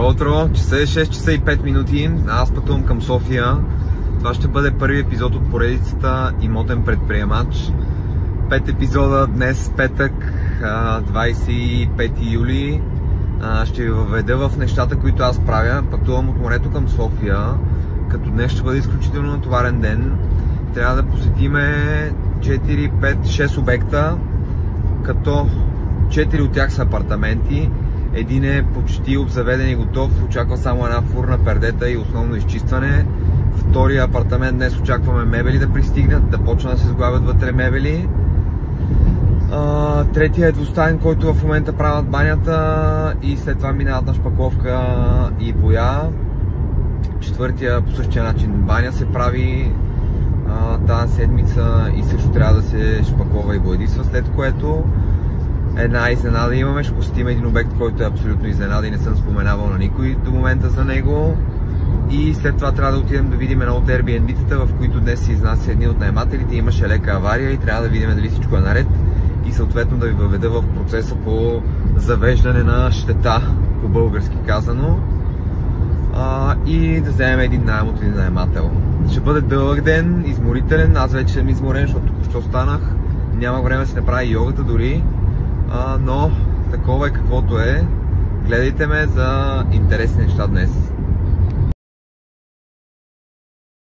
Здраво утро, часа е 6 часа и 5 минути, аз пътувам към София. Това ще бъде първи епизод от поредицата Имотен предприемач. 5 епизода днес, петък, 25 юли. Ще ви въведа в нещата, които аз правя. Пътувам от морето към София, като днес ще бъде изключително натоварен ден. Трябва да посетиме 4, 5, 6 обекта, като 4 от тях са апартаменти. Един е почти обзаведен и готов, очаква само една фурна, пердета и основно изчистване. Втория апартамент днес очакваме мебели да пристигнат, да почнат да се сглавят вътре мебели. Третия е двустаен, който в момента правят банята и след това минават на шпакловка и боя. Четвъртия по същия начин баня се прави тази седмица и също трябва да се шпаклова и боядисва, след което една изненада имаме. Ще посетим един обект, който е абсолютно изненада и не съм споменавал на никой до момента за него. И след това трябва да отидем да видим едно от Airbnb-тата, в които днес се изнася един от наемателите. Имаше лека авария и трябва да видим дали всичко е наред и съответно да ви въведа в процеса по завеждане на щета, по български казано, и да вземем един наем от един наемател. Ще бъде дълъг ден, изморителен, аз вече съм изморен, защото току-що станах, нямах време да си направя йогата дори, но такова е каквото е. Гледайте ме за интересни неща днес.